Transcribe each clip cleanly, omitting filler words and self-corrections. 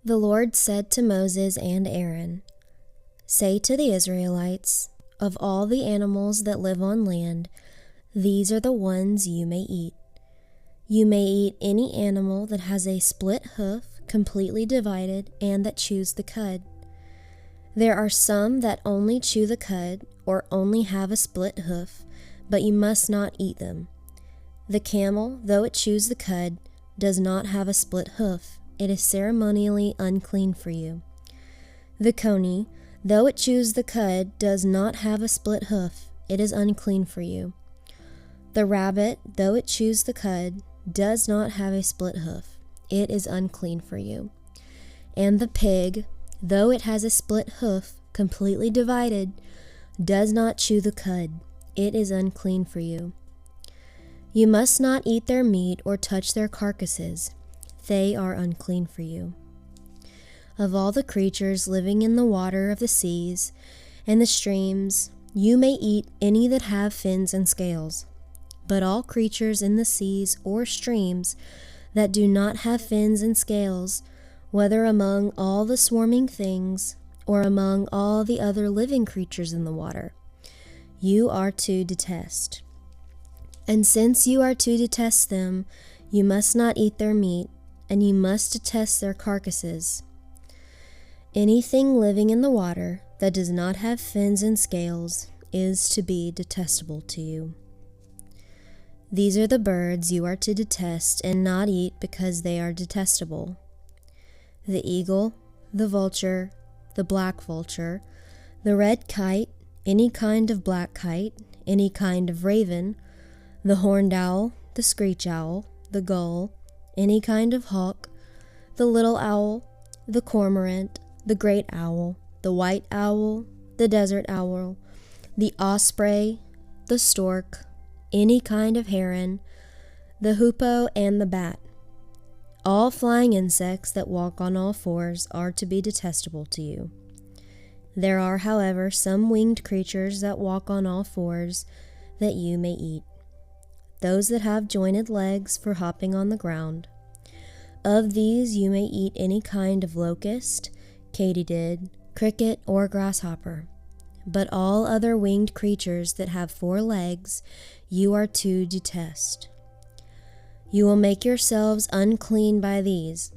The Lord said to Moses and Aaron, "Say to the Israelites, of all the animals that live on land, these are the ones you may eat. You may eat any animal that has a split hoof, completely divided, and that chews the cud. There are some that only chew the cud or only have a split hoof, but you must not eat them. The camel, though it chews the cud, does not have a split hoof. It is ceremonially unclean for you. The coney, though it chews the cud, does not have a split hoof. It is unclean for you. The rabbit, though it chews the cud, does not have a split hoof. It is unclean for you. And the pig, though it has a split hoof, completely divided, does not chew the cud. It is unclean for you. You must not eat their meat or touch their carcasses. They are unclean for you. Of all the creatures living in the water of the seas and the streams, you may eat any that have fins and scales. But all creatures in the seas or streams that do not have fins and scales, whether among all the swarming things or among all the other living creatures in the water, you are to detest. And since you are to detest them, you must not eat their meat, and you must detest their carcasses. Anything living in the water that does not have fins and scales is to be detestable to you. These are the birds you are to detest and not eat because they are detestable: the eagle, the vulture, the black vulture, the red kite, any kind of black kite, any kind of raven, the horned owl, the screech owl, the gull, any kind of hawk, the little owl, the cormorant, the great owl, the white owl, the desert owl, the osprey, the stork, any kind of heron, the hoopoe, and the bat. All flying insects that walk on all fours are to be detestable to you. There are, however, some winged creatures that walk on all fours that you may eat. Those that have jointed legs for hopping on the ground. Of these you may eat any kind of locust, katydid, cricket, or grasshopper. But all other winged creatures that have 4 legs you are to detest. You will make yourselves unclean by these.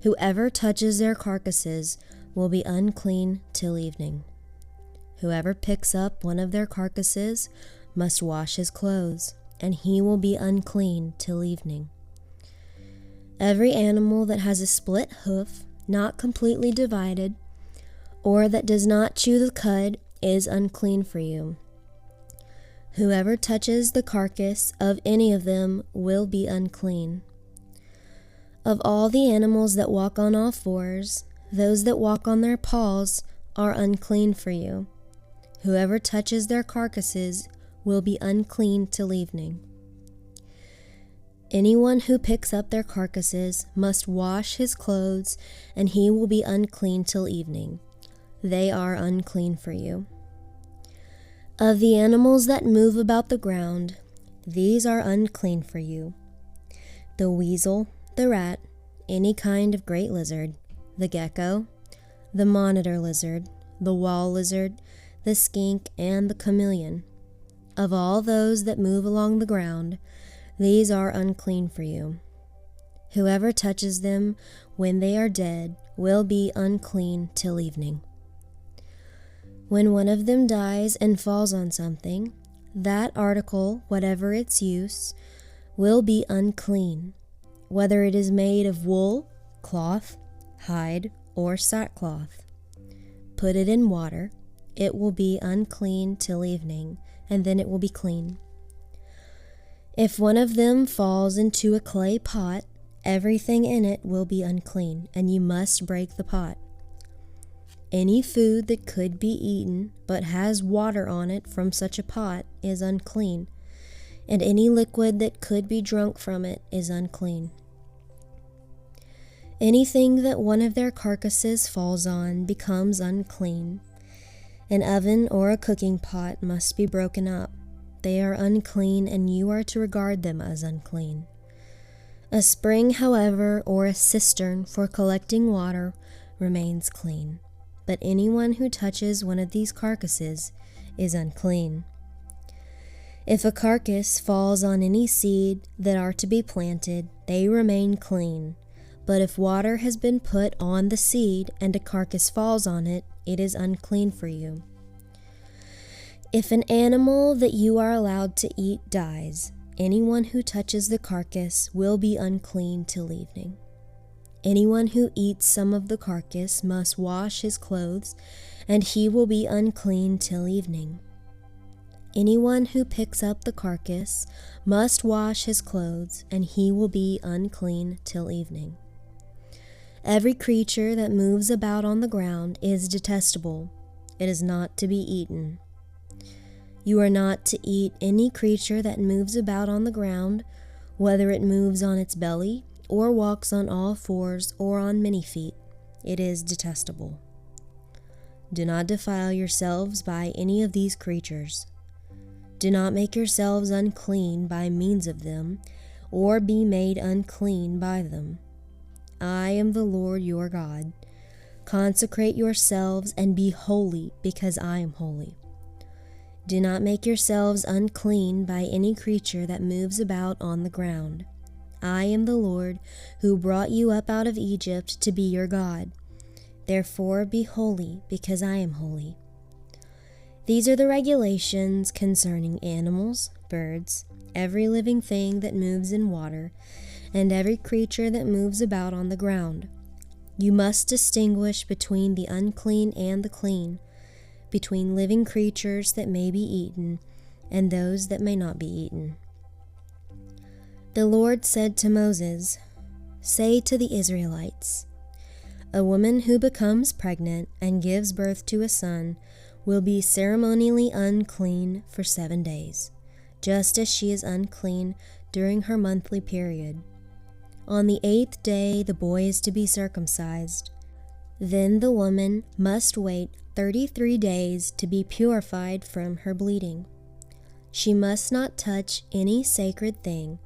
Whoever touches their carcasses will be unclean till evening. Whoever picks up one of their carcasses must wash his clothes, and he will be unclean till evening. Every animal that has a split hoof, not completely divided, or that does not chew the cud, is unclean for you. Whoever touches the carcass of any of them will be unclean. Of all the animals that walk on all fours, those that walk on their paws are unclean for you. Whoever touches their carcasses will be unclean till evening. Anyone who picks up their carcasses must wash his clothes, and he will be unclean till evening. They are unclean for you. Of the animals that move about the ground, these are unclean for you: the weasel, the rat, any kind of great lizard, the gecko, the monitor lizard, the wall lizard, the skink, and the chameleon. Of all those that move along the ground, these are unclean for you. Whoever touches them when they are dead will be unclean till evening. When one of them dies and falls on something, that article, whatever its use, will be unclean, whether it is made of wool, cloth, hide, or sackcloth. Put it in water. It will be unclean till evening, and then it will be clean. If one of them falls into a clay pot, everything in it will be unclean, and you must break the pot. Any food that could be eaten but has water on it from such a pot is unclean, and any liquid that could be drunk from it is unclean. Anything that one of their carcasses falls on becomes unclean. An oven or a cooking pot must be broken up. They are unclean, and you are to regard them as unclean. A spring, however, or a cistern for collecting water remains clean, but anyone who touches one of these carcasses is unclean. If a carcass falls on any seed that are to be planted, they remain clean. But if water has been put on the seed and a carcass falls on it, it is unclean for you. If an animal that you are allowed to eat dies, anyone who touches the carcass will be unclean till evening. Anyone who eats some of the carcass must wash his clothes, and he will be unclean till evening. Anyone who picks up the carcass must wash his clothes, and he will be unclean till evening. Every creature that moves about on the ground is detestable. It is not to be eaten. You are not to eat any creature that moves about on the ground, whether it moves on its belly, or walks on all fours, or on many feet. It is detestable. Do not defile yourselves by any of these creatures. Do not make yourselves unclean by means of them, or be made unclean by them. I am the Lord your God. Consecrate yourselves and be holy, because I am holy. Do not make yourselves unclean by any creature that moves about on the ground. I am the Lord who brought you up out of Egypt to be your God. Therefore be holy, because I am holy. These are the regulations concerning animals, birds, every living thing that moves in water, and every creature that moves about on the ground. You must distinguish between the unclean and the clean, between living creatures that may be eaten and those that may not be eaten. The Lord said to Moses, "Say to the Israelites, a woman who becomes pregnant and gives birth to a son will be ceremonially unclean for 7 days, just as she is unclean during her monthly period. On the 8th day the boy is to be circumcised. Then the woman must wait 33 days to be purified from her bleeding. She must not touch any sacred thing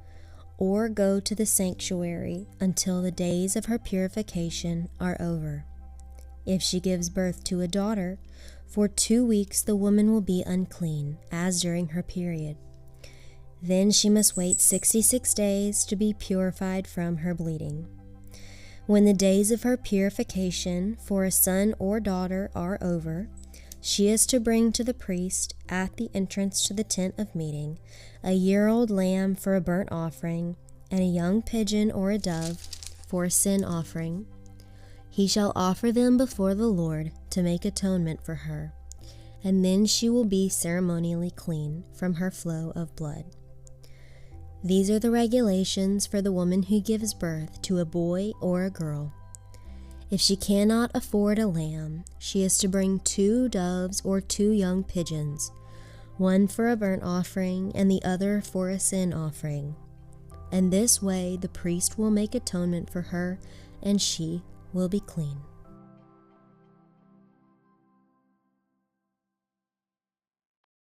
or go to the sanctuary until the days of her purification are over. If she gives birth to a daughter, for 2 weeks the woman will be unclean, as during her period. Then she must wait 66 days to be purified from her bleeding. When the days of her purification for a son or daughter are over, she is to bring to the priest at the entrance to the tent of meeting a year-old lamb for a burnt offering, and a young pigeon or a dove for a sin offering. He shall offer them before the Lord to make atonement for her, and then she will be ceremonially clean from her flow of blood. These are the regulations for the woman who gives birth to a boy or a girl. If she cannot afford a lamb, she is to bring 2 doves or 2 young pigeons, one for a burnt offering and the other for a sin offering. And this way the priest will make atonement for her, and she will be clean.